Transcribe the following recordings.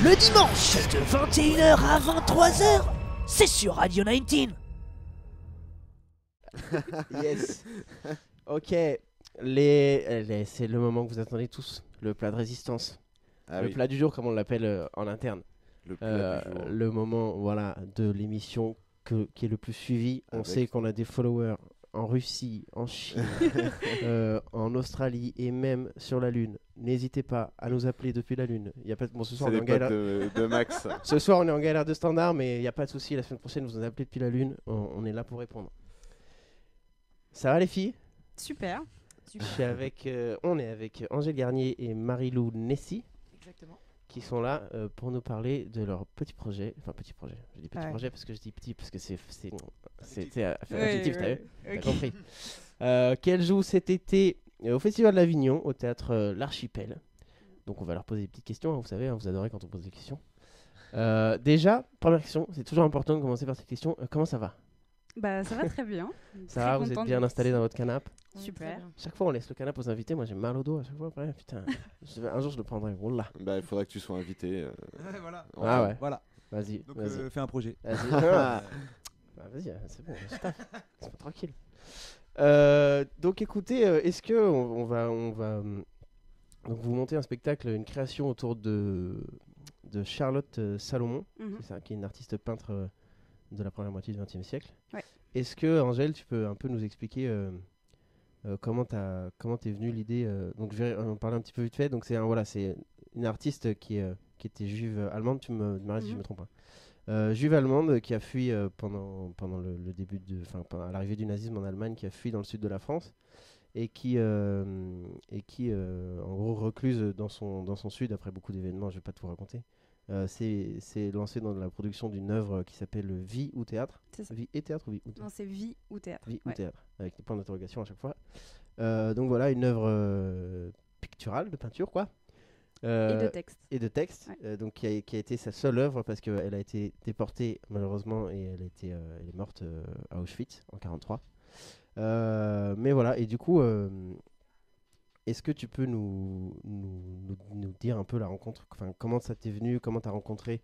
Le dimanche de 21h à 23h, c'est sur Radio 19. Yes. Ok. C'est le moment que vous attendez tous. Le plat de résistance. Le plat du jour, comme on l'appelle en interne. Le plat du jour. Le moment, voilà, de l'émission qui est le plus suivi. On sait qu'on a des followers en Russie, en Chine, en Australie et même sur la Lune. N'hésitez pas à nous appeler depuis la Lune. Il y a pas bon, ce soir on est en galère de Max. Ce soir on est en galère de standard, mais il n'y a pas de souci. La semaine prochaine vous nous appelez depuis la Lune. On est là pour répondre. Ça va les filles? Super. On est avec Angèle Garnier et Marie-Lou Nessy. Exactement. Qui sont là pour nous parler de leur petit projet. Enfin, petit projet. Je dis petit projet parce que je dis petit, parce que c'est affectif, t'as compris. Qu'elles jouent cet été au Festival de l'Avignon, au théâtre L'Archipel. Donc, on va leur poser des petites questions. Hein, vous savez, vous adorez quand on pose des questions. Déjà, première question, c'est toujours important de commencer par cette question. Comment ça va? Bah, ça va très bien. Ça va, vous êtes bien installé dans votre canapé? Super. Chaque fois, on laisse le canapé aux invités. Moi, j'ai mal au dos à chaque fois. Après, putain, un jour, je le prendrai. Wallah. Bah, il faudra que tu sois invité. Voilà. Ah ouais. Voilà. Vas-y. Donc, fais un projet. Vas-y. Vas-y, c'est bon. C'est pas tranquille. Donc, écoutez, est-ce que on va donc vous montez un spectacle, une création autour de Charlotte Salomon, c'est ça, qui est une artiste peintre de la première moitié du XXe siècle. Ouais. Est-ce que, Angèle, tu peux un peu nous expliquer comment t'es venue l'idée donc je vais en parler un petit peu vite fait. Donc c'est une artiste qui était juive allemande. Tu m'arrêtes si je me trompe. Juive allemande qui a fui pendant le début à l'arrivée du nazisme en Allemagne, qui a fui dans le sud de la France et qui en gros recluse dans son sud après beaucoup d'événements. Je vais pas tout raconter. C'est lancé dans la production d'une œuvre qui s'appelle Vie ou Théâtre. Vie et Théâtre ou Vie ou Théâtre? Non, c'est Vie ou Théâtre. Vie ou Théâtre, avec des points d'interrogation à chaque fois. Donc voilà, une œuvre picturale, de peinture quoi. Et de texte. Et de texte, donc qui a été sa seule œuvre parce qu'elle a été déportée malheureusement et elle est morte à Auschwitz en 1943. Mais voilà, et du coup... est-ce que tu peux nous dire un peu la rencontre, comment ça t'est venu, comment t'as rencontré,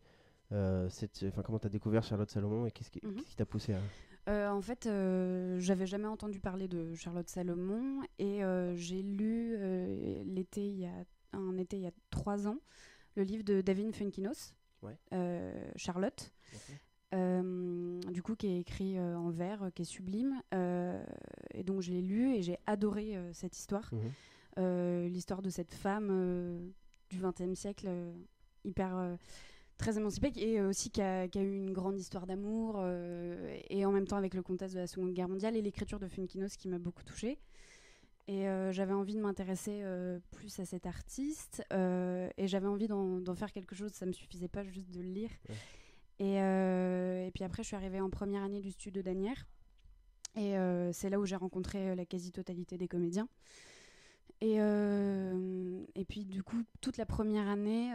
comment t'as découvert Charlotte Salomon et qu'est-ce qui t'a poussé à... En fait, j'avais jamais entendu parler de Charlotte Salomon et j'ai lu il y a 3 ans, le livre de David Funkinos, Charlotte. Du coup qui est écrit en vers, qui est sublime, et donc je l'ai lu et j'ai adoré cette histoire. L'histoire de cette femme du XXe siècle hyper très émancipée et aussi qui a eu une grande histoire d'amour et en même temps avec le contexte de la Seconde Guerre mondiale et l'écriture de Funkinos qui m'a beaucoup touchée. Et j'avais envie de m'intéresser plus à cet artiste et j'avais envie d'en faire quelque chose, ça me suffisait pas juste de le lire. Et puis après je suis arrivée en première année du Studio d'Asnières et c'est là où j'ai rencontré la quasi-totalité des comédiens. Et puis du coup toute la première année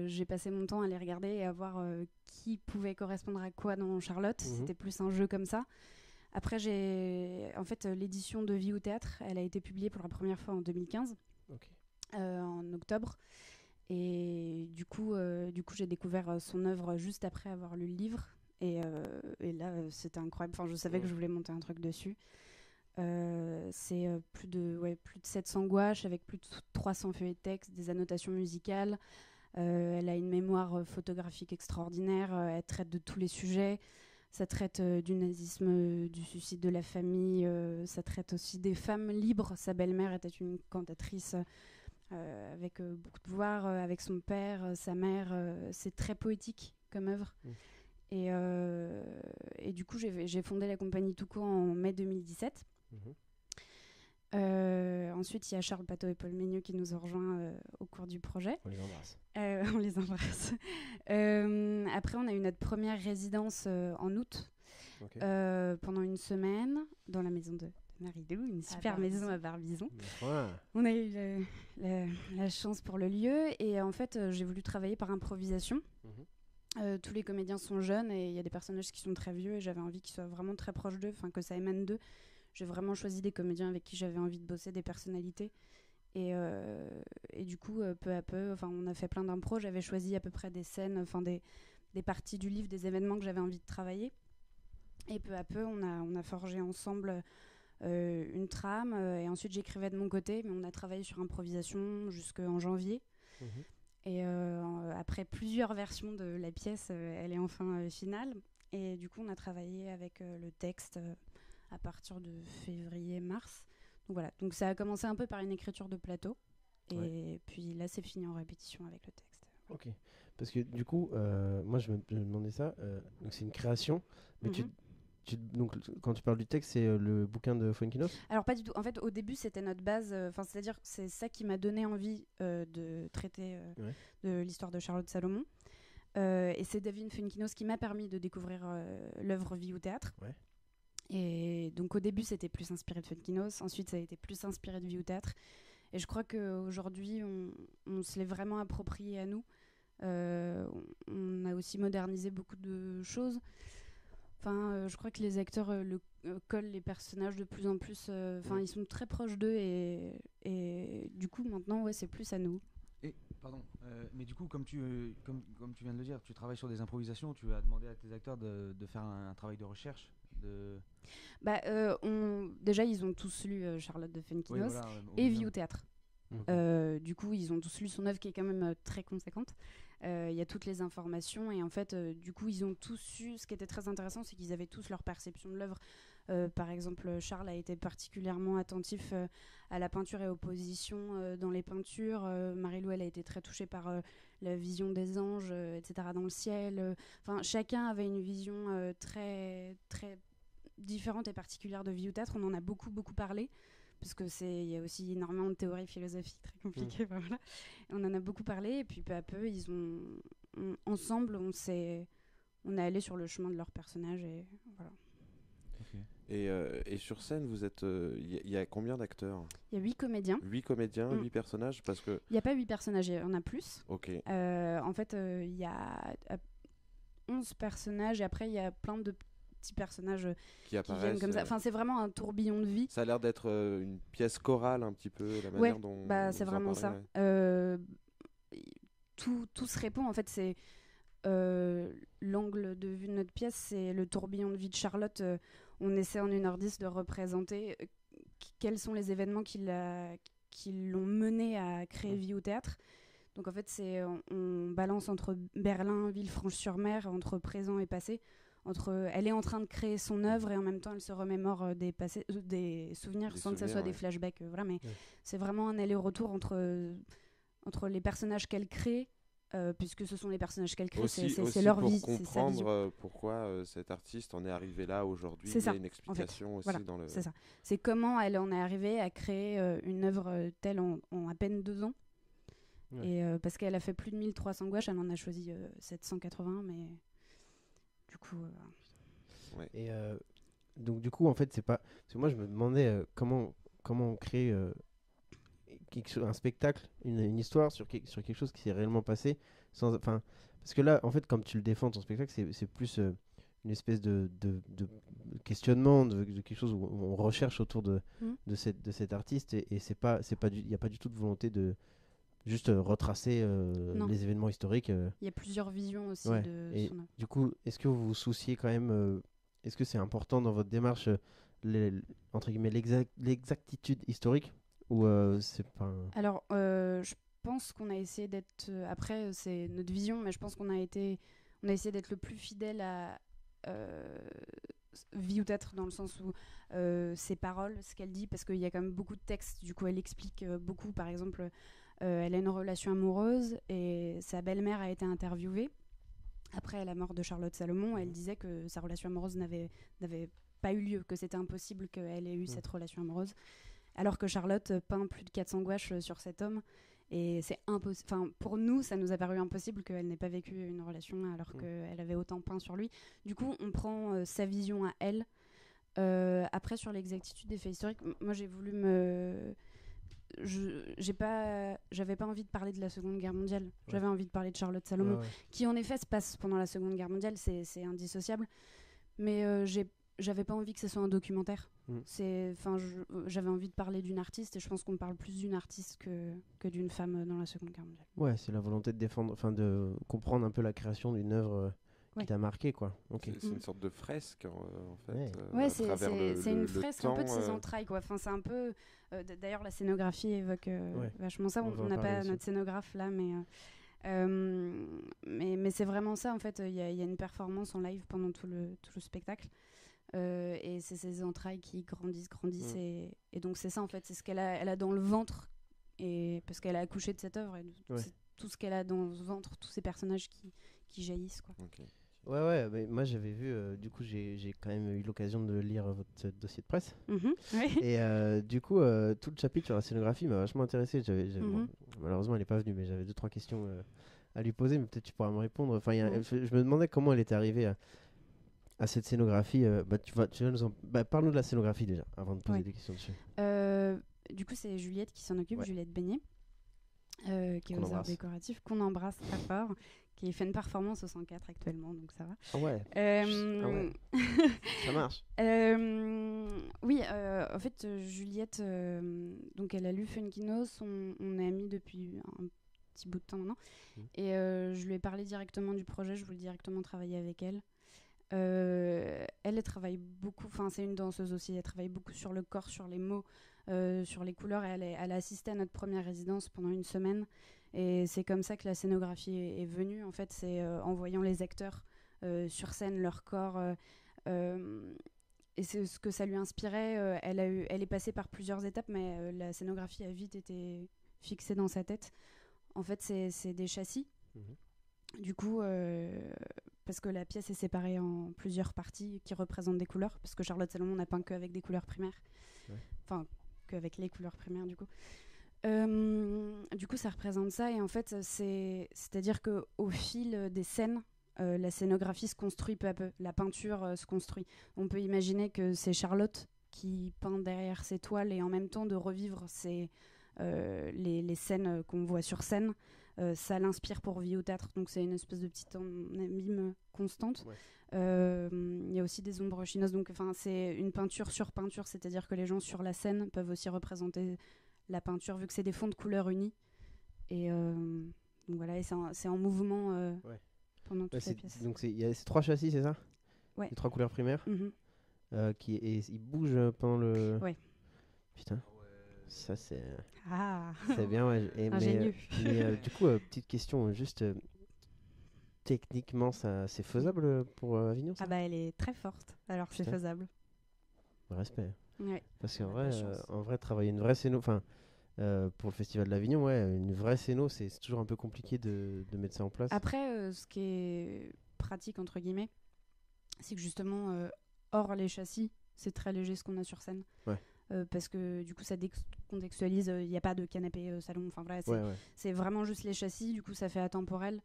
j'ai passé mon temps à les regarder et à voir qui pouvait correspondre à quoi dans Charlotte. C'était plus un jeu comme ça. Après l'édition de Vie ou Théâtre, elle a été publiée pour la première fois en 2015, en octobre. Et du coup j'ai découvert son œuvre juste après avoir lu le livre et là c'était incroyable. Enfin, je savais que je voulais monter un truc dessus. C'est plus de 700 gouaches avec plus de 300 feuillets de texte, des annotations musicales. Elle a une mémoire photographique extraordinaire. Elle traite de tous les sujets. Ça traite du nazisme, du suicide de la famille. Ça traite aussi des femmes libres. Sa belle-mère était une cantatrice avec beaucoup de pouvoir, avec son père, sa mère. C'est très poétique comme œuvre. Et du coup, j'ai fondé la compagnie tout court en mai 2017. Ensuite, il y a Charles Pateau et Paul Ménieux qui nous ont rejoints au cours du projet. On les embrasse. On les embrasse. Après, on a eu notre première résidence en août, pendant une semaine, dans la maison de Marie-Lou, une super maison à Barbizon. On a eu la chance pour le lieu et en fait, j'ai voulu travailler par improvisation. Tous les comédiens sont jeunes et il y a des personnages qui sont très vieux et j'avais envie qu'ils soient vraiment très proches d'eux, que ça émane d'eux. J'ai vraiment choisi des comédiens avec qui j'avais envie de bosser, des personnalités. Et du coup, peu à peu, on a fait plein d'impro. J'avais choisi à peu près des scènes, des parties du livre, des événements que j'avais envie de travailler. Et peu à peu, on a forgé ensemble une trame. Et ensuite, j'écrivais de mon côté, mais on a travaillé sur improvisation jusqu'en janvier. Et après plusieurs versions de la pièce, elle est enfin finale. Et du coup, on a travaillé avec le texte à partir de février-mars. Donc voilà, donc ça a commencé un peu par une écriture de plateau. Et puis là, c'est fini en répétition avec le texte. Ok. Parce que du coup, moi, je me demandais ça. Donc c'est une création, mais donc, quand tu parles du texte, c'est le bouquin de Fuenquinos ? Alors pas du tout. En fait, au début, c'était notre base. C'est-à-dire, c'est ça qui m'a donné envie de traiter de l'histoire de Charlotte Salomon. Et c'est David Fuenquinos qui m'a permis de découvrir l'œuvre Vie ou Théâtre. Ouais. Et donc au début, c'était plus inspiré de Fuenquinos. Ensuite, ça a été plus inspiré de Vie ou Théâtre. Et je crois qu'aujourd'hui, on se l'est vraiment approprié à nous. On a aussi modernisé beaucoup de choses. Je crois que les acteurs collent les personnages de plus en plus. Ils sont très proches d'eux et du coup, maintenant, c'est plus à nous. Et, pardon, mais du coup, comme tu viens de le dire, tu travailles sur des improvisations. Tu as demandé à tes acteurs de faire un travail de recherche. Déjà, ils ont tous lu Charlotte de Fuenquinos et Vie au Théâtre. Du coup, ils ont tous lu son œuvre qui est quand même très conséquente. Il y a toutes les informations et en fait, du coup, ils ont tous eu. Ce qui était très intéressant, c'est qu'ils avaient tous leur perception de l'œuvre. Par exemple, Charles a été particulièrement attentif à la peinture et aux positions dans les peintures. Marie-Lou, elle a été très touchée par la vision des anges, etc. dans le ciel. Chacun avait une vision très, très différente et particulière de Vie ou Théâtre. On en a beaucoup, beaucoup parlé. Parce qu'il y a aussi énormément de théories philosophiques très compliquées. Voilà. On en a beaucoup parlé et puis peu à peu, ensemble, on est allé sur le chemin de leur personnage et voilà. Et sur scène, vous êtes, il y a combien d'acteurs ? Il y a 8 comédiens. 8 comédiens, 8 personnages parce que... Il n'y a pas 8 personnages, il y en a plus. Ok. En fait, il y a 11 personnages et après, il y a plein de petits personnages qui viennent comme ça. C'est vraiment un tourbillon de vie. Ça a l'air d'être une pièce chorale un petit peu, la manière dont c'est vraiment ça. Tout se répond. En fait, c'est l'angle de vue de notre pièce, c'est le tourbillon de vie de Charlotte. On essaie en 1h10 de représenter quels sont les événements qui l'ont mené à créer Vie au Théâtre. Donc en fait, on balance entre Berlin, Villefranche-sur-Mer, entre présent et passé. Elle est en train de créer son œuvre et en même temps elle se remémore des souvenirs sans que ça soit des flashbacks. Mais c'est vraiment un aller-retour entre les personnages qu'elle crée, puisque ce sont les personnages qu'elle crée, c'est leur vie, c'est sa vision. Comprendre pourquoi cet artiste en est arrivé là aujourd'hui, il y a une explication aussi dans le... C'est ça. C'est comment elle en est arrivée à créer une œuvre telle en à peine 2 ans. Et parce qu'elle a fait plus de 1300 gouaches, elle en a choisi 780, mais... Du coup, Et donc du coup, en fait, c'est pas... Parce que moi, je me demandais comment on crée un spectacle, une histoire sur quelque chose qui s'est réellement passé. Parce que là, en fait, comme tu le défends, ton spectacle, c'est plus une espèce de questionnement, de quelque chose où on recherche autour de cet artiste. Et c'est pas il n'y a pas du tout de volonté de... juste retracer les événements historiques. Il y a plusieurs visions aussi de et son œuvre. Du coup, est-ce que vous vous souciez quand même est-ce que c'est important dans votre démarche entre guillemets l'exactitude historique ou c'est pas Alors, je pense qu'on a essayé d'être... après, c'est notre vision, mais je pense qu'on a essayé d'être le plus fidèle à Vie ou Théâtre dans le sens où ses paroles, ce qu'elle dit, parce qu'il y a quand même beaucoup de textes, du coup elle explique beaucoup. Par exemple, elle a une relation amoureuse et sa belle-mère a été interviewée après la mort de Charlotte Salomon. Elle disait que sa relation amoureuse n'avait pas eu lieu, que c'était impossible qu'elle ait eu cette relation amoureuse, alors que Charlotte peint plus de 400 gouaches sur cet homme. Et c'est impossible. Pour nous, ça nous a paru impossible qu'elle n'ait pas vécu une relation alors qu'elle avait autant peint sur lui. Du coup, on prend sa vision à elle. Après, sur l'exactitude des faits historiques, moi j'ai voulu j'avais pas envie de parler de la Seconde Guerre mondiale. J'avais envie de parler de Charlotte Salomon, qui en effet se passe pendant la Seconde Guerre mondiale. C'est indissociable. Mais j'avais pas envie que ce soit un documentaire. J'avais envie de parler d'une artiste et je pense qu'on parle plus d'une artiste que d'une femme dans la Seconde Guerre mondiale. Ouais, c'est la volonté de défendre, de comprendre un peu la création d'une œuvre qui t'a marqué, quoi. Okay. C'est une sorte de fresque, en fait. Ouais, c'est une fresque un peu de ses entrailles, quoi. Enfin, c'est un peu... d'ailleurs, la scénographie évoque vachement ça. On n'a pas notre scénographe là, mais c'est vraiment ça, en fait. Il y a une performance en live pendant tout le spectacle. Et c'est ses entrailles qui grandissent. Et donc, c'est ça, en fait. C'est ce qu'elle a dans le ventre. Et parce qu'elle a accouché de cette œuvre. C'est tout ce qu'elle a dans le ventre, tous ces personnages qui jaillissent, quoi. Okay. Ouais, mais moi j'avais vu, du coup j'ai quand même eu l'occasion de lire votre dossier de presse. Et du coup, tout le chapitre sur la scénographie m'a vachement intéressé. Bon, malheureusement elle n'est pas venue, mais j'avais 2-3 questions à lui poser, mais peut-être tu pourras me répondre. Enfin, je me demandais comment elle était arrivée à cette scénographie. Tu vas parle-nous de la scénographie déjà, avant de poser des questions dessus. Du coup, c'est Juliette qui s'en occupe, Juliette Beignet, qui est aux arts décoratifs, qu'on embrasse très fort, qui fait une performance au 104 actuellement, donc ça va. Ah ouais. Ça marche. Oui, en fait, Juliette, donc elle a lu Funkinos, on est amis depuis un petit bout de temps maintenant, et je lui ai parlé directement du projet, je voulais directement travailler avec elle. Elle travaille beaucoup, enfin c'est une danseuse aussi, elle travaille beaucoup sur le corps, sur les mots, sur les couleurs. Elle a assisté à notre première résidence pendant 1 semaine. Et c'est comme ça que la scénographie est venue. En fait, c'est en voyant les acteurs sur scène, leur corps. Et c'est ce que ça lui inspirait. Elle est passée par plusieurs étapes, mais la scénographie a vite été fixée dans sa tête. En fait, c'est des châssis. Du coup, parce que la pièce est séparée en plusieurs parties qui représentent des couleurs. Parce que Charlotte Salomon n'a peint qu'avec des couleurs primaires. Enfin, qu'avec les couleurs primaires, du coup. Du coup, ça représente ça, et en fait, c'est-à-dire qu'au fil des scènes, la scénographie se construit peu à peu, la peinture se construit. On peut imaginer que c'est Charlotte qui peint derrière ses toiles, et en même temps de revivre les scènes qu'on voit sur scène. Ça l'inspire pour Vie au théâtre, donc c'est une espèce de petite mime constante. Il y a aussi des ombres chineuses, donc c'est une peinture sur peinture, c'est-à-dire que les gens sur la scène peuvent aussi représenter la peinture, vu que c'est des fonds de couleurs unis. Et donc voilà, et c'est en mouvement pendant toute la pièce. Donc il y a ces 3 châssis, c'est ça? Les 3 couleurs primaires ils bougent pendant le... Putain, ça c'est... c'est bien, ouais. Mais du coup, petite question, juste... techniquement, c'est faisable pour Avignon, ça? Elle est très forte, alors c'est faisable. Respect. Parce qu'en vrai, travailler une vraie scéno, pour le Festival d'Avignon, une vraie scéno, c'est toujours un peu compliqué de mettre ça en place. Après, ce qui est pratique, entre guillemets, c'est que justement, hors les châssis, c'est très léger ce qu'on a sur scène. Parce que du coup, ça décontextualise, il n'y a pas de canapé salon, enfin voilà, c'est vraiment juste les châssis, du coup, ça fait atemporel.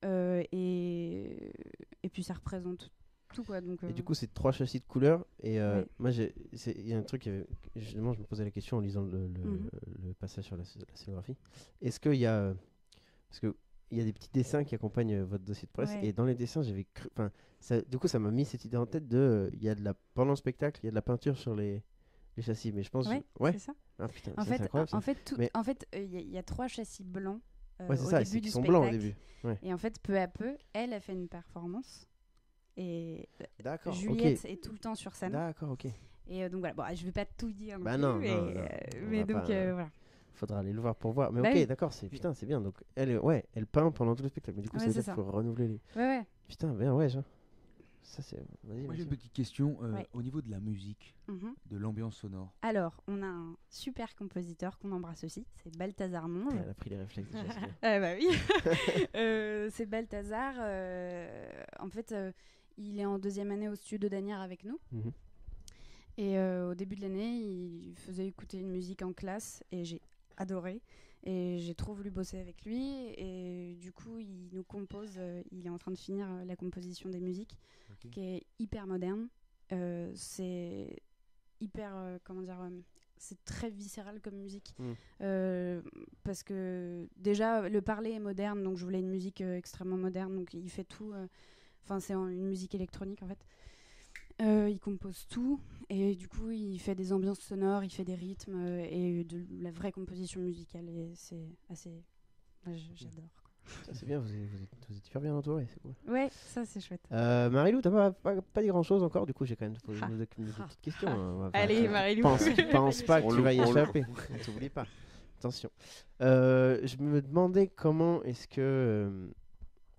Et puis ça représente tout, quoi. Donc, et du coup, c'est 3 châssis de couleurs. Et moi, il y a un truc, justement, je me posais la question en lisant le passage sur la scénographie. Est-ce qu'il y a... parce qu'il y a des petits dessins qui accompagnent votre dossier de presse. Et dans les dessins, j'avais cru... du coup, ça m'a mis cette idée en tête de... pendant le spectacle, il y a de la peinture sur les châssis. Mais je pense... c'est ça. Ah, putain, en fait, il y a 3 châssis blancs au début du spectacle. Sont blancs au début. Et en fait, peu à peu, elle a fait une performance. Et Juliette est tout le temps sur scène. D'accord, ok. Et donc voilà, bon, je vais pas tout dire. Non, mais donc voilà. Faudra aller le voir pour voir. Mais d'accord, c'est bien. Donc elle peint pendant tout le spectacle. Mais du coup, ça veut dire qu'il faut renouveler les. Putain, bien, genre. Ça c'est. Moi j'ai une petite question au niveau de la musique, de l'ambiance sonore. Alors, on a un super compositeur qu'on embrasse aussi, c'est Balthazar Monge. Elle a pris les réflexes. Bah oui. C'est Balthazar. En fait, il est en 2e année au studio d'Anières avec nous. Et au début de l'année, il faisait écouter une musique en classe et j'ai adoré. Et j'ai trop voulu bosser avec lui. Et du coup, il nous compose. Il est en train de finir la composition des musiques, qui est hyper moderne. C'est hyper... comment dire c'est très viscéral comme musique. Parce que déjà, le parler est moderne. Donc je voulais une musique extrêmement moderne. Donc il fait tout... c'est une musique électronique, en fait. Il compose tout et du coup il fait des ambiances sonores, il fait des rythmes et de la vraie composition musicale et c'est assez... J'adore. Ça, c'est bien, vous êtes hyper bien entouré, c'est cool. Ouais, ça c'est chouette. Marilou, t'as pas dit grand chose encore, du coup j'ai quand même posé une petite question. Allez Marilou. Pense pas que tu vas y échapper, ne t'oublie pas. Attention. Je me demandais comment est-ce que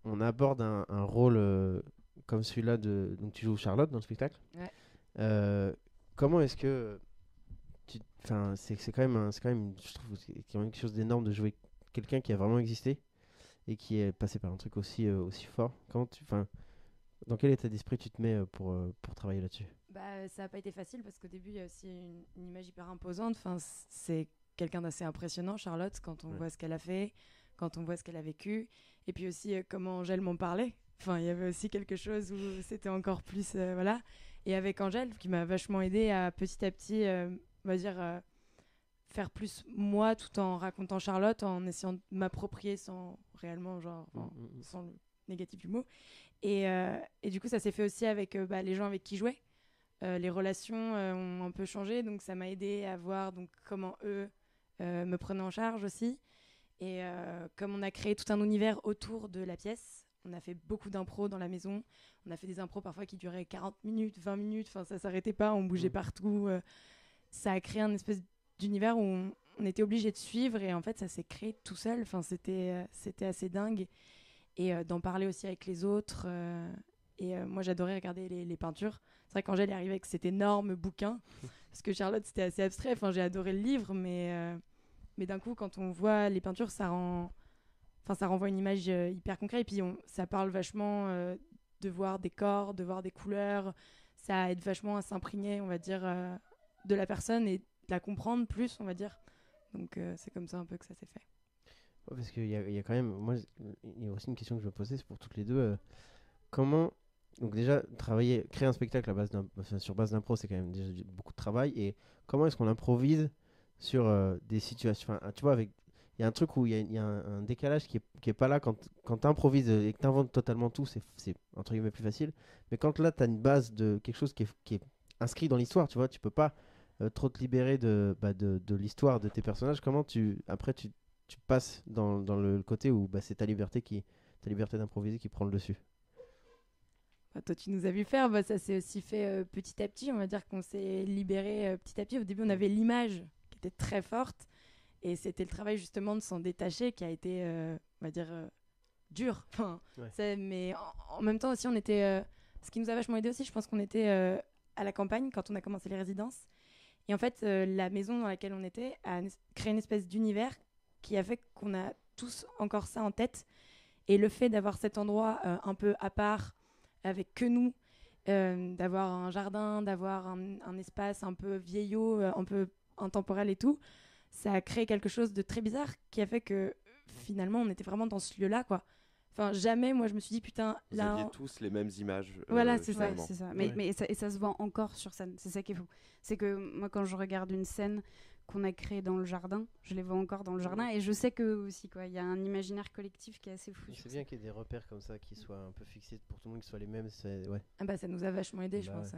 on aborde un rôle comme celui-là donc tu joues Charlotte dans le spectacle. Ouais. Comment est-ce que c'est quand même je trouve c'est quand même quelque chose d'énorme de jouer quelqu'un qui a vraiment existé et qui est passé par un truc aussi fort. Dans quel état d'esprit tu te mets pour travailler là-dessus? Ça n'a pas été facile parce qu'au début il y a aussi une image hyper imposante. C'est quelqu'un d'assez impressionnant, Charlotte, quand on voit ce qu'elle a fait, quand on voit ce qu'elle a vécu, et puis aussi comment Angèle m'en parlait. Il y avait aussi quelque chose où c'était encore plus voilà. Et avec Angèle qui m'a vachement aidée à petit, on va dire faire plus moi tout en racontant Charlotte, en essayant de m'approprier sans réellement sans le négatif du mot. Et du coup ça s'est fait aussi avec les gens avec qui je jouais. Les relations ont un peu changé, donc ça m'a aidé à voir donc comment eux me prenaient en charge aussi. Et comme on a créé tout un univers autour de la pièce, on a fait beaucoup d'impro dans la maison. On a fait des impros parfois qui duraient 40 minutes, 20 minutes, ça s'arrêtait pas, on bougeait partout. Ça a créé un espèce d'univers où on était obligé de suivre et en fait ça s'est créé tout seul. C'était assez dingue. Et d'en parler aussi avec les autres. Moi j'adorais regarder les peintures. C'est vrai qu'Angèle est arrivée avec cet énorme bouquin parce que Charlotte c'était assez abstrait. J'ai adoré le livre, mais d'un coup quand on voit les peintures ça renvoie une image hyper concrète. Et puis ça parle vachement de voir des corps, de voir des couleurs. Ça aide vachement à s'imprégner, on va dire, de la personne et de la comprendre plus, on va dire. Donc c'est comme ça un peu que ça s'est fait. Ouais, parce qu'il y a quand même, moi, il y a aussi une question que je me posais, c'est pour toutes les deux. Comment, donc déjà, créer un spectacle sur base d'impro, c'est quand même déjà beaucoup de travail. Et comment est-ce qu'on improvise sur des situations, tu vois, il y a un truc où il y a un décalage qui est pas là quand tu improvises et que tu inventes totalement tout, c'est entre guillemets plus facile. Mais quand là, tu as une base de quelque chose qui est inscrit dans l'histoire, tu vois, tu peux pas trop te libérer de l'histoire de tes personnages. Comment tu passes dans le côté où c'est ta liberté d'improviser qui prend le dessus? Toi, tu nous as vu faire, ça s'est aussi fait petit à petit. On va dire qu'on s'est libéré petit à petit. Au début, on avait l'image qui était très forte. Et c'était le travail justement de s'en détacher qui a été, on va dire, dur. Mais en même temps aussi, on était... ce qui nous a vachement aidé aussi, je pense qu'on était à la campagne quand on a commencé les résidences. Et en fait, la maison dans laquelle on était a créé une espèce d'univers qui a fait qu'on a tous encore ça en tête. Et le fait d'avoir cet endroit un peu à part, avec que nous, d'avoir un jardin, d'avoir un espace un peu vieillot, un peu intemporel et tout, ça a créé quelque chose de très bizarre qui a fait que finalement on était vraiment dans ce lieu-là, quoi. Jamais moi je me suis dit putain là. Vous aviez tous les mêmes images. Voilà, c'est ça. Mais ça se voit encore sur scène. C'est ça qui est fou. C'est que moi quand je regarde une scène qu'on a créée dans le jardin, je les vois encore dans le jardin et je sais que aussi quoi. Il y a un imaginaire collectif qui est assez fou. C'est bien qu'il y ait des repères comme ça qui soient un peu fixés pour tout le monde, qui soient les mêmes. Ouais. Ça nous a vachement aidé, je pense.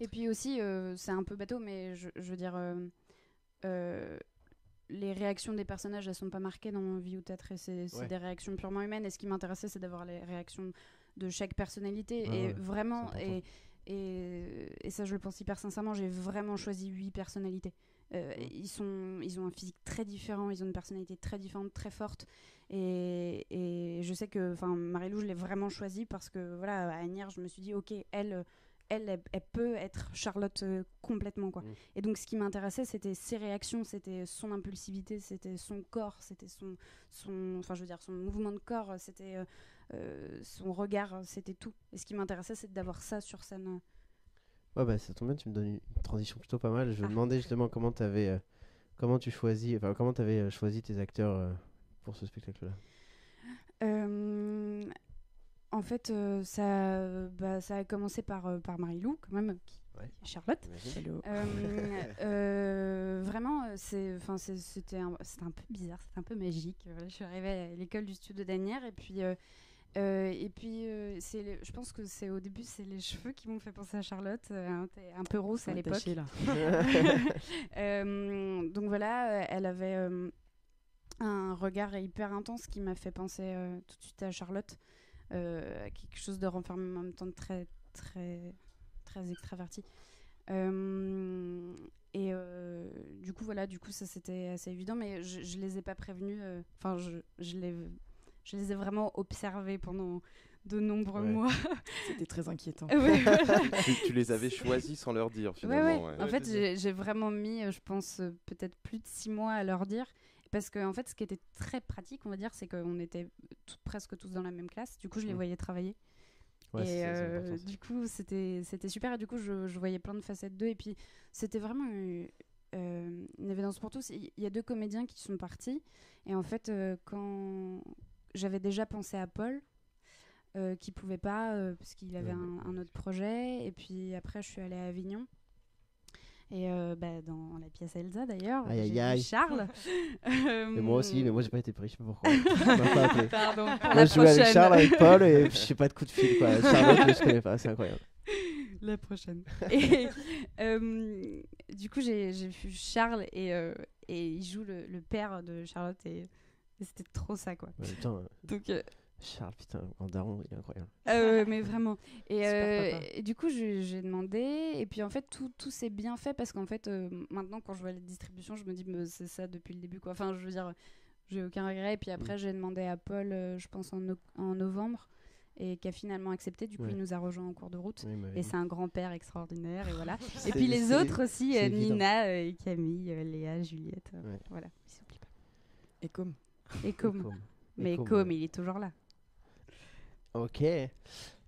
Et puis aussi c'est un peu bateau, mais je veux dire. Les réactions des personnages elles sont pas marquées dans Vie ou Théâtre et c'est des réactions purement humaines et ce qui m'intéressait c'est d'avoir les réactions de chaque personnalité et vraiment et ça je le pense hyper sincèrement, j'ai vraiment choisi 8 personnalités. Ils ont un physique très différent, ils ont une personnalité très différente, très forte et je sais que Marilou je l'ai vraiment choisie parce que voilà, à Agnières je me suis dit ok elle peut être Charlotte complètement quoi. Et donc ce qui m'intéressait c'était ses réactions, c'était son impulsivité, c'était son corps, c'était son mouvement de corps, c'était son regard, c'était tout. Et ce qui m'intéressait c'est d'avoir ça sur scène. Ça tombe bien, tu me donnes une transition plutôt pas mal. Je me demandais justement comment t'avais choisi tes acteurs pour ce spectacle-là. En fait, ça a commencé par Marilou, quand même, Charlotte. Vraiment, c'était un peu bizarre, c'était un peu magique. Je suis arrivée à l'école du studio d'Agnières et puis Et puis, je pense que c'est au début, c'est les cheveux qui m'ont fait penser à Charlotte, un peu rousse à l'époque. Là. Donc voilà, elle avait un regard hyper intense qui m'a fait penser tout de suite à Charlotte, quelque chose de renfermé en même temps très, très, très extraverti. Et du coup, ça c'était assez évident, mais je les ai pas prévenus. Enfin, je les ai vraiment observés pendant de nombreux mois. C'était très inquiétant. Ouais, voilà. Tu les avais choisis sans leur dire, finalement. Ouais. En fait, j'ai vraiment mis, je pense, peut-être plus de 6 mois à leur dire. Parce que, en fait, ce qui était très pratique, on va dire, c'est qu'on était presque tous dans la même classe. Du coup, je les voyais travailler. Ouais, et du coup, c'était super. Et du coup, je voyais plein de facettes d'eux. Et puis, c'était vraiment une évidence pour tous. Il y a 2 comédiens qui sont partis. Et en fait, quand j'avais déjà pensé à Paul, qui pouvait pas, parce qu'il avait un autre projet. Et puis après, je suis allée à Avignon. Et dans la pièce Elsa, d'ailleurs, j'ai vu Charles. Et moi aussi, mais moi, j'ai pas été pris, je sais pas pourquoi. Pardon, pour moi, je jouais avec Charles, avec Paul, et je sais pas de coup de fil, quoi. Charlotte, je connais pas, c'est incroyable. La prochaine. Et du coup, j'ai vu Charles, et il joue le père de Charlotte, et c'était trop ça, quoi. Ouais, putain, donc, Charles, putain, en daron, il est incroyable. Mais vraiment. Et du coup, j'ai demandé. Et puis, en fait, tout s'est bien fait parce qu'en fait, maintenant, quand je vois les distributions, je me dis, c'est ça depuis le début, quoi. Enfin, je veux dire, j'ai aucun regret. Et puis après, j'ai demandé à Paul, je pense, en novembre, et qui a finalement accepté. Du coup, il nous a rejoints en cours de route. Oui, et c'est un grand-père extraordinaire. Et voilà. Et puis, les autres aussi, Nina, Camille, Léa, Juliette. Voilà. Ils s'oublient pas. Et Com. Mais Com, il est toujours là. Ok.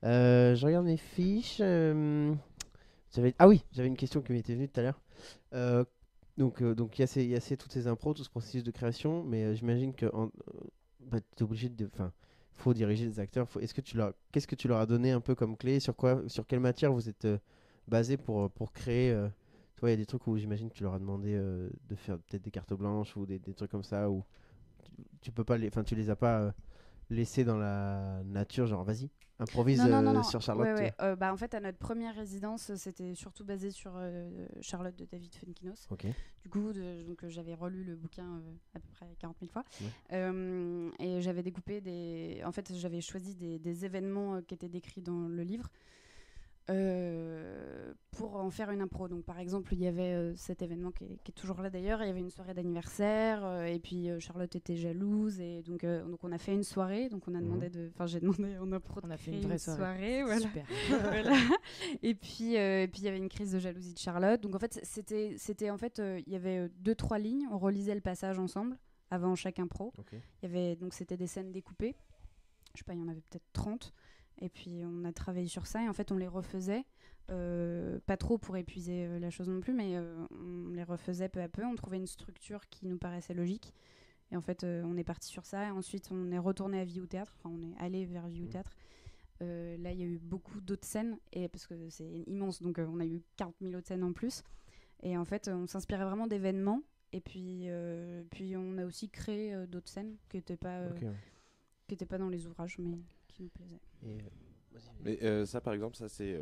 Je regarde mes fiches. Ah oui, j'avais une question qui m'était venue tout à l'heure. Donc il y a toutes ces impros, tout ce processus de création, mais j'imagine que tu es obligé de... Enfin, faut diriger les acteurs. Qu'est-ce que tu leur as donné un peu comme clé? Sur quelle matière vous êtes basé pour créer tu vois, il y a des trucs où j'imagine que tu leur as demandé de faire peut-être des cartes blanches ou des trucs comme ça, où tu peux pas tu les as pas... laissé dans la nature, genre vas-y, improvise non. sur Charlotte. Ouais. En fait, à notre première résidence, c'était surtout basé sur Charlotte de David Funkinos. Okay. Du coup, j'avais relu le bouquin à peu près 40 000 fois. Ouais. Et j'avais découpé En fait, j'avais choisi des événements qui étaient décrits dans le livre. Pour en faire une impro. Donc par exemple, il y avait cet événement qui est toujours là d'ailleurs, il y avait une soirée d'anniversaire, et puis Charlotte était jalouse, et donc on a fait une soirée, donc on a demandé j'ai demandé en impro on a fait une vraie soirée. Voilà. Super. Voilà. Et puis il y avait une crise de jalousie de Charlotte, donc en fait c'était en fait il y avait 2-3 lignes, on relisait le passage ensemble avant chaque impro. Okay. Il y avait donc c'était des scènes découpées, je sais pas, il y en avait peut-être 30. Et puis on a travaillé sur ça, et en fait on les refaisait, pas trop pour épuiser la chose non plus, mais on les refaisait peu à peu, on trouvait une structure qui nous paraissait logique, et en fait on est parti sur ça, et ensuite on est retourné à Vie ou Théâtre, enfin on est allé vers Vie ou Théâtre. Là il y a eu beaucoup d'autres scènes, et parce que c'est immense, donc on a eu 40 000 autres scènes en plus, et en fait on s'inspirait vraiment d'événements, et puis on a aussi créé d'autres scènes qui n'étaient pas dans les ouvrages, mais qui nous plaisaient. Mais ça, par exemple, ça c'est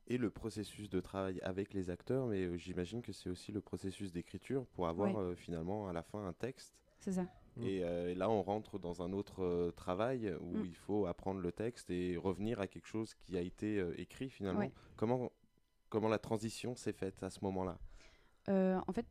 et le processus de travail avec les acteurs, mais j'imagine que c'est aussi le processus d'écriture pour avoir finalement à la fin un texte. C'est ça. Et là, on rentre dans un autre travail où il faut apprendre le texte et revenir à quelque chose qui a été écrit finalement. Ouais. Comment la transition s'est faite à ce moment-là? En fait,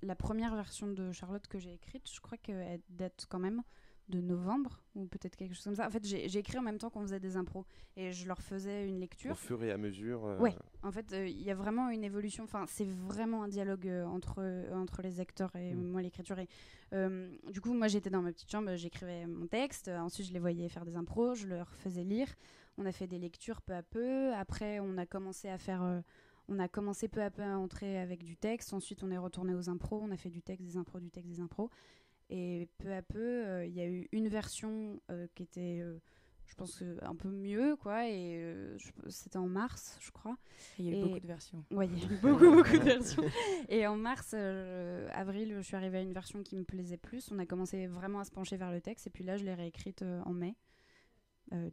la première version de Charlotte que j'ai écrite, je crois qu'elle date quand même de novembre, ou peut-être quelque chose comme ça. En fait, j'ai écrit en même temps qu'on faisait des impros, et je leur faisais une lecture. Au fur et à mesure. Ouais. En fait, il y a vraiment une évolution. Enfin, c'est vraiment un dialogue entre les acteurs et moi, l'écriture. Et du coup, moi, j'étais dans ma petite chambre, j'écrivais mon texte. Ensuite, je les voyais faire des impros, je leur faisais lire. On a fait des lectures peu à peu. Après, on a commencé peu à peu à entrer avec du texte. Ensuite, on est retourné aux impros. On a fait du texte, des impros, du texte, des impros. Et peu à peu, il y a eu une version qui était, je pense, un peu mieux, quoi. Et c'était en mars, je crois. Il y a eu beaucoup de versions. Oui, il y a eu beaucoup de versions. Et en mars, avril, je suis arrivée à une version qui me plaisait plus. On a commencé vraiment à se pencher vers le texte. Et puis là, je l'ai réécrite en mai.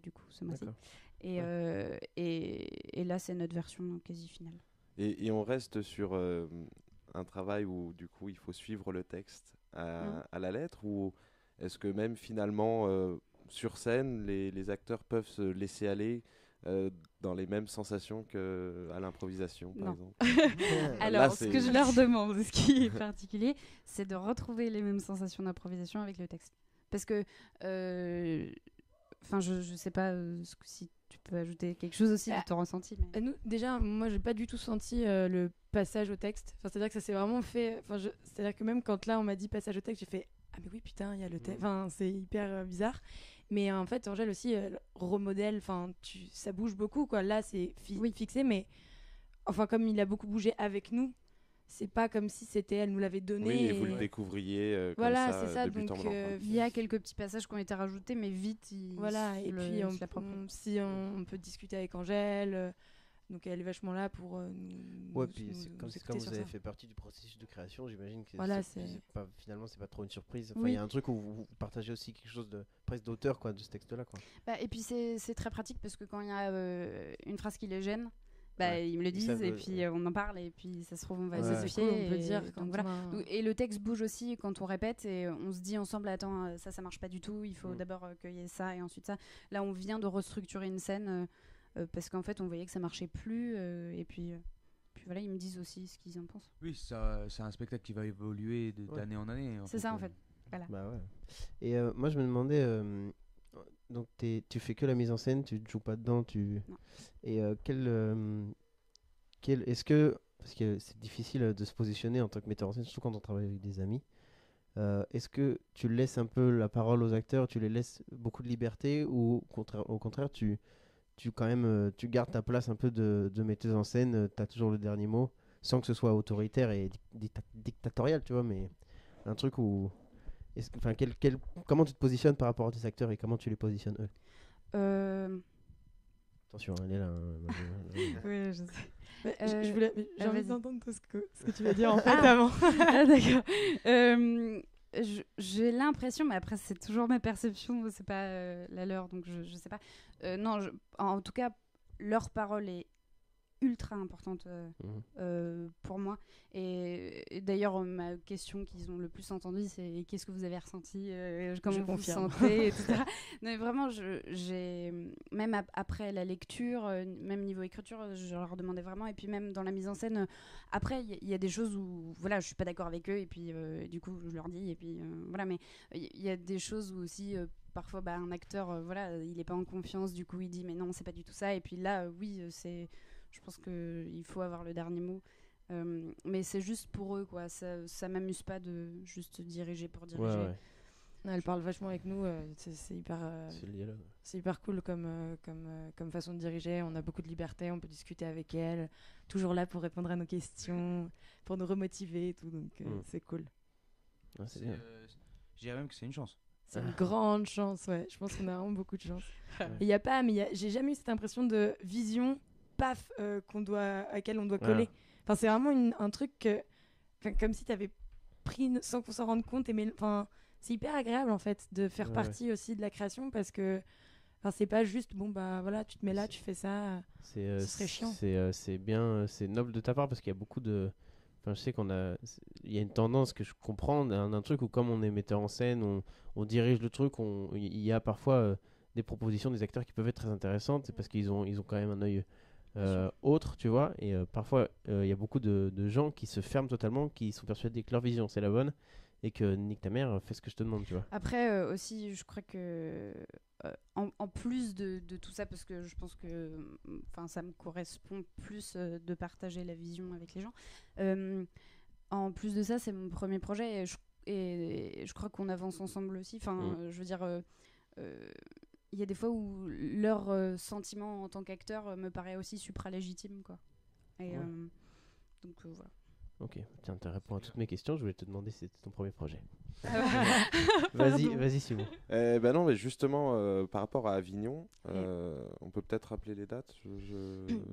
du coup, ce mois-ci. Et là, c'est notre version quasi finale. Et on reste sur un travail où, du coup, il faut suivre le texte à la lettre, ou est-ce que même finalement, sur scène, les acteurs peuvent se laisser aller dans les mêmes sensations qu'à l'improvisation, par exemple? Alors, là, ce que je leur demande, ce qui est particulier, c'est de retrouver les mêmes sensations d'improvisation avec le texte. Parce que, je sais pas si tu peux ajouter quelque chose aussi de ton ressenti. Mais... Nous, déjà, moi, j'ai pas du tout senti le passage au texte. Enfin, c'est-à-dire que ça s'est vraiment fait. C'est-à-dire que même quand là, on m'a dit passage au texte, j'ai fait ah mais oui putain, il y a le texte. Enfin, c'est hyper bizarre. Mais en fait, Angèle aussi remodèle. Enfin, ça bouge beaucoup quoi. Là, c'est fixé, mais enfin comme il a beaucoup bougé avec nous. C'est pas comme si elle nous l'avait donné. Oui, et vous le découvriez voilà, comme ça, c'est ça. de but en Donc, blanc. il y a quelques petits passages qui ont été rajoutés, mais vite, voilà. Et puis, si on peut discuter avec Angèle, donc elle est vachement là pour nous puis comme vous avez fait partie du processus de création, j'imagine que finalement, c'est pas trop une surprise. Enfin, il y a un truc où vous partagez aussi quelque chose de presque d'auteur, quoi, de ce texte-là, quoi. Et puis, c'est très pratique parce que quand il y a une phrase qui les gêne, ils me le disent et puis on en parle et puis ça se trouve on va vérifier, on peut dire donc, voilà. Et le texte bouge aussi quand on répète et on se dit ensemble attends ça marche pas du tout, il faut d'abord qu'il y ait ça et ensuite ça. Là on vient de restructurer une scène parce qu'en fait on voyait que ça marchait plus et puis voilà, ils me disent aussi ce qu'ils en pensent. Oui, c'est un spectacle qui va évoluer d'année en année. C'est ça en fait. Voilà. Bah ouais. Et moi je me demandais donc tu fais que la mise en scène, tu ne joues pas dedans, Non. Et est-ce que, parce que c'est difficile de se positionner en tant que metteur en scène, surtout quand on travaille avec des amis, est-ce que tu laisses un peu la parole aux acteurs, tu les laisses beaucoup de liberté, ou au contraire tu quand même tu gardes ta place un peu de metteuse en scène, tu as toujours le dernier mot, sans que ce soit autoritaire et dictatorial, tu vois, mais un truc où comment tu te positionnes par rapport à tes acteurs et comment tu les positionnes eux? Attention, elle est là. Oui, je sais. J'ai envie d'entendre ce que tu vas dire en fait avant. D'accord. J'ai l'impression, mais après c'est toujours ma perception, c'est pas la leur, donc je sais pas. Non, en tout cas, leur parole est ultra importante pour moi. Et d'ailleurs, ma question qu'ils ont le plus entendue, c'est qu'est-ce que vous avez ressenti, comment vous vous sentez, etc. Non, mais vraiment, même après la lecture, même niveau écriture, je leur demandais vraiment. Et puis même dans la mise en scène, après, il y a des choses où voilà, je suis pas d'accord avec eux, et puis du coup, je leur dis. Et puis voilà, mais il y a des choses où aussi. Parfois, un acteur, il est pas en confiance, du coup, il dit mais non, c'est pas du tout ça. Et puis là, oui, je pense qu'il faut avoir le dernier mot. Mais c'est juste pour eux, quoi. Ça m'amuse pas de juste diriger pour diriger. Ouais. Elle parle vachement avec nous. C'est hyper cool comme façon de diriger. On a beaucoup de liberté, on peut discuter avec elle. Toujours là pour répondre à nos questions, pour nous remotiver et tout. Donc c'est cool. Je dirais même que c'est une chance. C'est une grande chance, ouais. Je pense qu'on a vraiment beaucoup de chance. Et j'ai jamais eu cette impression de vision paf à laquelle on doit coller. Enfin, c'est vraiment un truc comme si tu avais pris sans qu'on s'en rende compte. C'est hyper agréable en fait de faire partie aussi de la création parce que c'est pas juste tu te mets là, tu fais ça. Ce serait chiant. C'est bien, c'est noble de ta part parce qu'il y a beaucoup de. Enfin, je sais il y a une tendance que je comprends d'un truc où comme on est metteur en scène, on dirige le truc, il y a parfois des propositions des acteurs qui peuvent être très intéressantes parce qu'ils ont quand même un œil autre, tu vois, et parfois il y a beaucoup de gens qui se ferment totalement, qui sont persuadés que leur vision c'est la bonne et que nique ta mère, fais ce que je te demande, tu vois. Après aussi je crois que en plus de tout ça, parce que je pense que ça me correspond plus de partager la vision avec les gens, en plus de ça c'est mon premier projet et je crois qu'on avance ensemble aussi, je veux dire il y a des fois où leur sentiment en tant qu'acteur me paraît aussi supralégitime, quoi. Et donc voilà. Ok, tiens, tu réponds à toutes mes questions. Je voulais te demander si c'était ton premier projet. Vas-y, Simon. Non, mais justement, par rapport à Avignon, on peut peut-être rappeler les dates.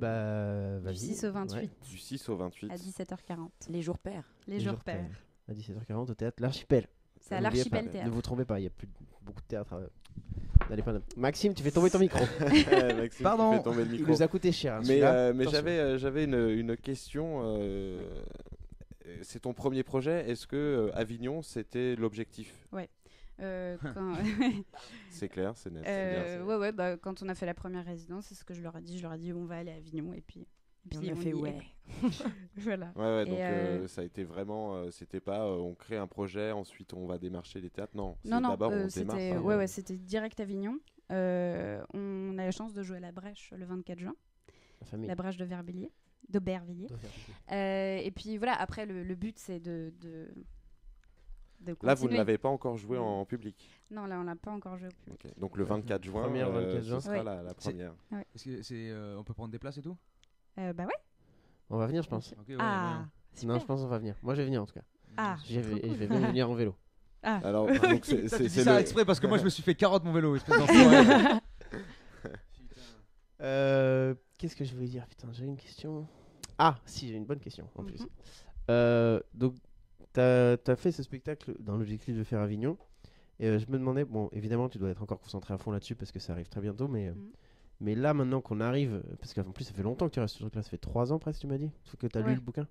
Vas-y. Du 6 au 28. Du 6 au 28. À 17h40. Les jours pairs. Les jours pairs. À 17h40 au théâtre L'Archipel. C'est à l'Archipel Théâtre. Ne vous trompez pas, il n'y a plus beaucoup de théâtre dans les panneaux. Maxime, tu fais tomber ton micro. Maxime, Pardon. tu fais tomber le Il micro. nous a coûté cher. Hein, Mais, celui-là. mais Attention. j'avais une question. C'est ton premier projet. Est-ce que Avignon, c'était l'objectif? Quand- C'est clair, c'est net. c'est bien, c'est- ouais, bah, quand on a fait la première résidence, c'est ce que je leur ai dit. Je leur ai dit, on va aller à Avignon. Et puis On ils a m'ont fait dit, ouais. voilà. Ouais, donc Et, ça a été vraiment. C'était pas on crée un projet, ensuite on va démarcher les théâtres. Non, c'est Non, d'abord on démarre. c'était par, ouais, c'était direct Avignon. On a la chance de jouer à la Brèche le 24 juin. La famille. La Brèche d'Aubervilliers. Et puis voilà, après, le but, c'est de Là, vous ne continuer. l'avez pas encore joué en public. Non, là, on l'a pas encore joué au public. Ok. Donc le 24 juin, Première, 24 juin. ce sera Ouais. la première. Est-ce que on peut prendre des places et tout? Bah ouais. On va venir, je pense. Ok, ouais, Ah, super. Non, je pense qu'on va venir. Moi, je vais venir en tout cas. Ah, Je vais, trop cool. je vais même venir en vélo. Alors, donc Ça, tu dis c'est ça le. exprès parce que moi je me suis fait carotte mon vélo. Espèce d'enfoiré. Qu'est-ce que je voulais dire? Putain, j'avais une question. Ah, si, j'ai une bonne question en plus. Mhm. Donc, t'as fait ce spectacle dans l'objectif de faire Avignon. Et je me demandais, bon, évidemment, tu dois être encore concentré à fond là-dessus parce que ça arrive très bientôt. Mais là, maintenant qu'on arrive, parce qu'en plus, ça fait longtemps que tu restes sur ce truc-là, ça fait 3 ans presque, tu m'as dit, sauf que tu as lu Ouais. le bouquin.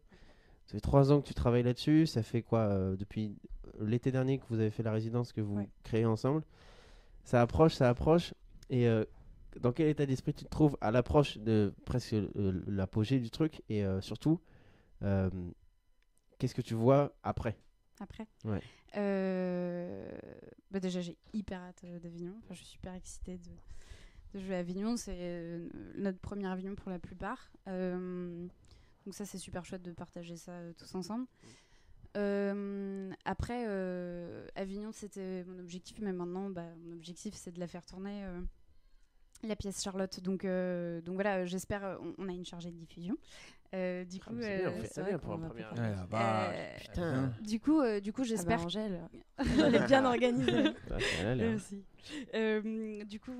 Ça fait 3 ans que tu travailles là-dessus. Ça fait quoi depuis l'été dernier que vous avez fait la résidence que vous Ouais. créez ensemble. Ça approche. Et dans quel état d'esprit tu te trouves à l'approche de presque l'apogée du truc? Et surtout, qu'est-ce que tu vois après? Après. Ouais. Bah déjà, j'ai hyper hâte d'Avignon. Enfin, je suis super excitée de jouer à Avignon. C'est notre premier Avignon pour la plupart. Donc ça, c'est super chouette de partager ça tous ensemble. Après, Avignon, c'était mon objectif. Mais maintenant, mon objectif, c'est de la faire tourner. La pièce Charlotte, donc voilà, j'espère. On a une chargée de diffusion. Du coup, c'est bien, on fait c'est ça vrai bien qu'on pour va un premier. pas- Ouais, la vache. Putain. Du coup, Ah j'espère. bah, Angèle, elle est bien organisée. Ah, ça a l'air. Merci. Du coup,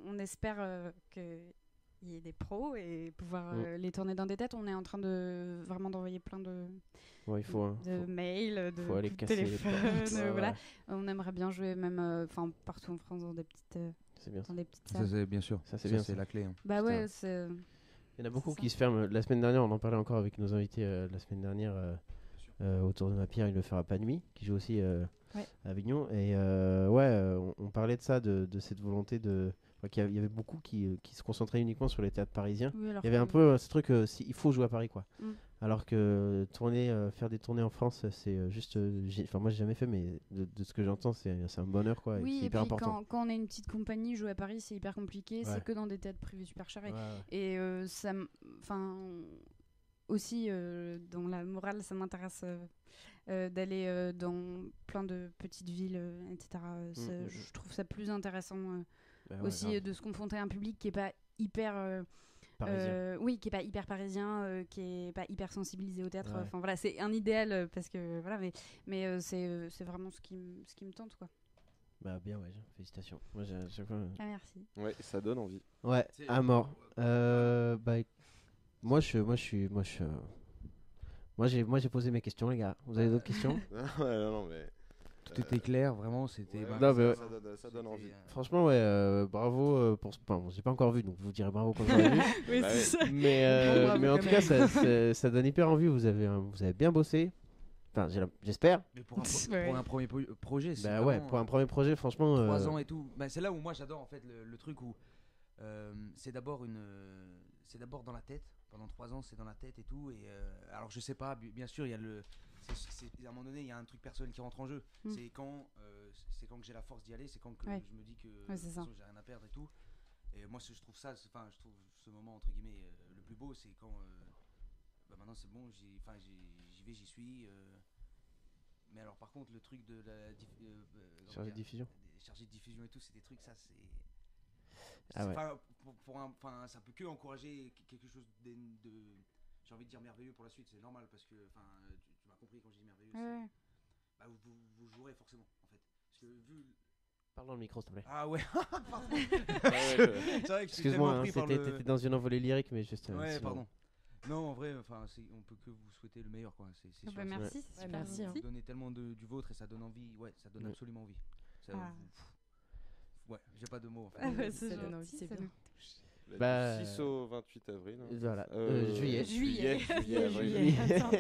on espère qu'il y ait des pros et pouvoir les tourner dans des têtes. On est en train de vraiment d'envoyer plein de Ouais, il faut. hein, de faut- mails, de faut aller coups de casser les téléphone, portes. Ouais, voilà. ouais. On aimerait bien jouer même partout en France dans des petites C'est bien ça. salles. Ça c'est bien sûr. Ça, c'est bien, C'est ça. la clé. Hein. Bah ouais, c'est Il y en a beaucoup C'est qui ça. se ferment. La semaine dernière, on en parlait encore avec nos invités la semaine dernière autour de ma pierre, il le fera pas nuit, qui joue aussi à Avignon. Et on parlait de ça, de cette volonté de. Il y avait beaucoup qui se concentraient uniquement sur les théâtres parisiens. oui, alors Il y avait un que- peu ce truc, il faut jouer à Paris, quoi. Mm. Alors que faire des tournées en France, c'est juste. Enfin, moi, j'ai jamais fait, mais de ce que j'entends, c'est un bonheur, quoi. et Oui, c'est et hyper puis important. quand on est une petite compagnie, jouer à Paris, c'est hyper compliqué. Ouais. C'est que dans des théâtres privés super chers. Ouais, ouais. Et enfin, aussi dans la morale, ça m'intéresse d'aller dans plein de petites villes, etc. Je trouve ça plus intéressant Bah ouais, aussi grave. de se confronter à un public qui est pas hyper Parisien. oui, qui est pas hyper parisien, qui est pas hyper sensibilisé au théâtre. Ouais. Enfin voilà, c'est un idéal parce que voilà, mais c'est vraiment ce qui me tente, quoi. Bah bien, ouais, félicitations. Moi, à chaque fois. Ah, merci. Ouais, ça donne envie. Ouais, à mort. Moi, j'ai posé mes questions, les gars. Vous avez d'autres questions? Non, mais. Tout était clair, vraiment. C'était. Ouais, Non, mais ça donne envie. Franchement, ouais, bravo pour ce. Enfin, bon, j'ai pas encore vu, donc je vous dirai bravo quand j'aurai vu. Oui, Bah c'est ouais. ça. Mais, Bravo mais en quand tout cas, ça donne hyper envie. Vous avez bien bossé. Enfin, j'espère. Mais pour un, Ouais. pour un premier projet, c'est Bah ouais, vraiment, pour un premier projet, franchement. 3 ans et tout. Bah, c'est là où moi j'adore en fait le truc où c'est d'abord dans la tête. Pendant 3 ans, c'est dans la tête et tout. Et alors je sais pas, bien sûr, il y a à un moment donné, il y a un truc personnel qui rentre en jeu. Mm. C'est quand que j'ai la force d'y aller, c'est quand que Ouais. je me dis que Ouais, c'est de toute ça. façon, j'ai rien à perdre et tout. Et moi, je trouve ce moment entre guillemets le plus beau, c'est quand maintenant c'est bon, j'y vais, j'y suis. Mais alors par contre, le truc de la Chargé de diffusion. des chargés de diffusion et tout, c'est des trucs, ça c'est. Ah ouais. Ça peut que encourager quelque chose j'ai envie de dire merveilleux pour la suite, c'est normal parce que tu m'as compris quand je dis merveilleux, Ouais. vous jouerez forcément en fait. Parce que vu. Parle dans le micro, s'il te plaît. Ah ouais, pardon. Ouais, C'est vrai que je suis Excuse-moi, tellement hein, pris par t'étais dans une envolée lyrique, mais juste. Ouais, sinon- pardon. Non, en vrai, on peut que vous souhaiter le meilleur, quoi. C'est Ah sûr, bah, c'est- merci, c'est Ouais, super merci, hein. Vous gentil. donnez tellement du vôtre et ça donne envie, ouais, ça donne Ouais. absolument envie. Ça, Ah. Ouais, j'ai pas de mots en fait. Ah ouais, Ça c'est donne gentil, envie, c'est ça bien. nous touche. Du 6 au 28 avril. Hein. Voilà, Juillet. Juillet. Avril. Juillet. Attends.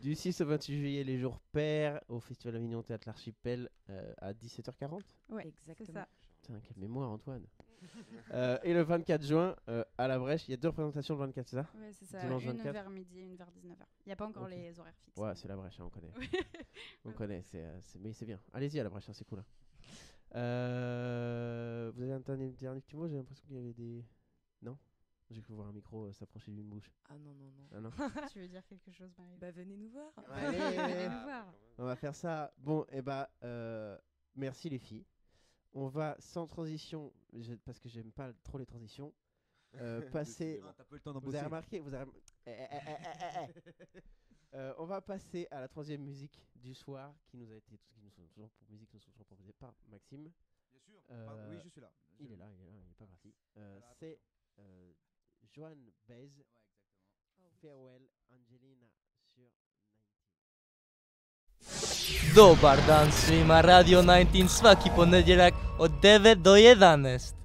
Du 6 au 28 juillet, les jours pairs, au Festival Avignon Théâtre L'Archipel à 17h40. Ouais, Exactement. c'est ça. Putain, quelle mémoire, Antoine. Et le 24 juin, à la Brèche, il y a 2 représentations le 24, c'est ça? Ouais, c'est ça. Dimanche Une 24. vers midi, une vers 19h. Il n'y a pas encore Ok. les horaires fixes. Ouais, c'est la Brèche, hein, on connaît. On connaît, mais c'est bien. Allez-y à la Brèche, hein, c'est cool. Hein. Vous avez un dernier petit mot? J'ai l'impression qu'il y avait des... Non? J'ai cru voir un micro s'approcher d'une bouche. Ah non, non, non. Ah non. Tu veux dire quelque chose, Marie? Bah, venez nous voir. Allez, Venez nous voir. on va faire ça. Bon, et merci les filles. On va sans transition, parce que j'aime pas trop les transitions, passer... Ah, t'as pas eu le temps d'en Vous avez bosser. remarqué, on va passer à la 3e musique du soir qui nous sont toujours proposées par Maxime. Bien sûr. Oui, je suis là. Il est là, il est pas parti. C'est Joan Baez, Farewell Angelina sur 19. Dobar dan svima, Radio 19 svaki ponedjeljak od 9 do 11.